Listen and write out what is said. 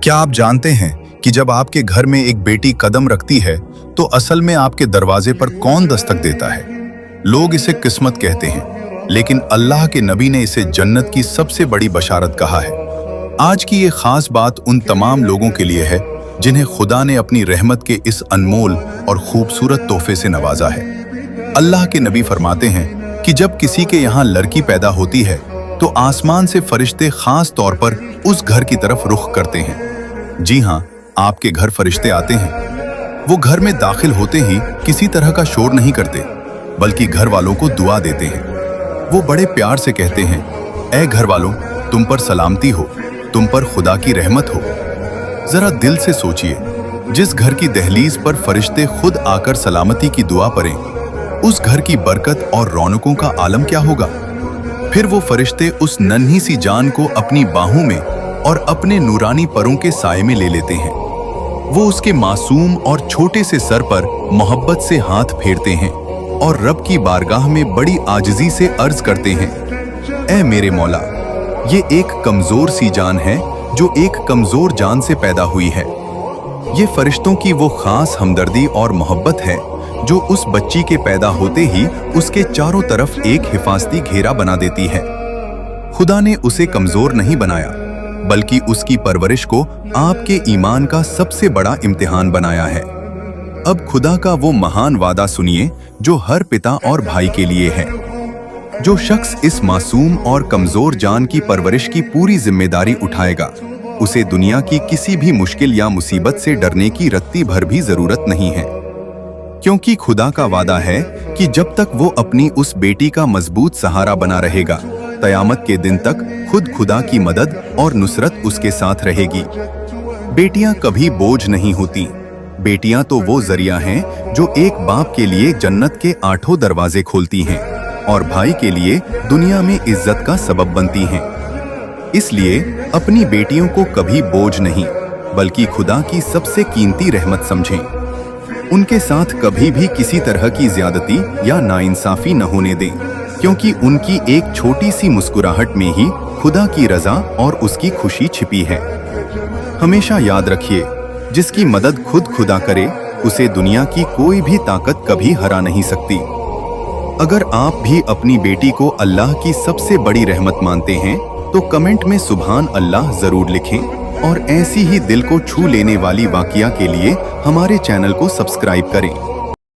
क्या आप जानते हैं कि जब आपके घर में एक बेटी कदम रखती है तो असल में आपके दरवाजे पर कौन दस्तक देता है? लोग इसे किस्मत कहते हैं, लेकिन अल्लाह के नबी ने इसे जन्नत की सबसे बड़ी बशारत कहा है। आज की ये खास बात उन तमाम लोगों के लिए है जिन्हें खुदा ने अपनी रहमत के इस अनमोल और खूबसूरत तोहफे से नवाजा है। अल्लाह के नबी फरमाते हैं कि जब किसी के यहाँ लड़की पैदा होती है तो आसमान से फरिश्ते खास तौर पर उस घर की तरफ रुख करते हैं। जी हाँ, आपके घर फरिश्ते आते हैं। वो घर में दाखिल होते ही किसी तरह का शोर नहीं करते, बल्कि घर वालों को दुआ देते हैं। वो बड़े प्यार से कहते हैं, ऐ घर वालों, तुम पर सलामती हो, तुम पर खुदा की रहमत हो। जरा दिल से सोचिए, जिस घर की दहलीज पर फरिश्ते खुद आकर सलामती की दुआ पड़ें, उस घर की बरकत और रौनकों का आलम क्या होगा। फिर वो फरिश्ते उस नन्ही सी जान को अपनी बाहों में और अपने नूरानी परों के साए में ले लेते हैं। वो उसके मासूम और छोटे से सर पर मोहब्बत से हाथ फेरते हैं और रब की बारगाह में बड़ी आजिज़ी से अर्ज करते हैं, ऐ मेरे मौला, ये एक कमजोर सी जान है जो एक कमजोर जान से पैदा हुई है। ये फरिश्तों की वो खास हमदर्दी और मोहब्बत है जो उस बच्ची के पैदा होते ही उसके चारों तरफ एक हिफाजती घेरा बना देती है। खुदा ने उसे कमजोर नहीं बनाया, बल्कि उसकी परवरिश को आपके ईमान का सबसे बड़ा इम्तिहान बनाया है। अब खुदा का वो महान वादा सुनिए जो हर पिता और भाई के लिए है। जो शख्स इस मासूम और कमजोर जान की परवरिश की पूरी जिम्मेदारी उठाएगा, उसे दुनिया की किसी भी मुश्किल या मुसीबत से डरने की रत्ती भर भी जरूरत नहीं है, क्योंकि खुदा का वादा है कि जब तक वो अपनी उस बेटी का मजबूत सहारा बना रहेगा, कयामत के दिन तक खुद खुदा की मदद और नुसरत उसके साथ रहेगी। बेटियां कभी बोझ नहीं होती। बेटियां तो वो जरिया हैं जो एक बाप के लिए जन्नत के 8 दरवाजे खोलती हैं और भाई के लिए दुनिया में इज्जत का सबब बनती हैं। इसलिए अपनी बेटियों को कभी बोझ नहीं, बल्कि खुदा की सबसे कीमती रहमत समझें। उनके साथ कभी भी किसी तरह की ज्यादती या नाइंसाफी न होने दें, क्योंकि उनकी एक छोटी सी मुस्कुराहट में ही खुदा की रजा और उसकी खुशी छिपी है। हमेशा याद रखिए, जिसकी मदद खुद खुदा करे, उसे दुनिया की कोई भी ताकत कभी हरा नहीं सकती। अगर आप भी अपनी बेटी को अल्लाह की सबसे बड़ी रहमत मानते हैं तो कमेंट में सुभान अल्लाह जरूर लिखें, और ऐसी ही दिल को छू लेने वाली वाकिया के लिए हमारे चैनल को सब्सक्राइब करें।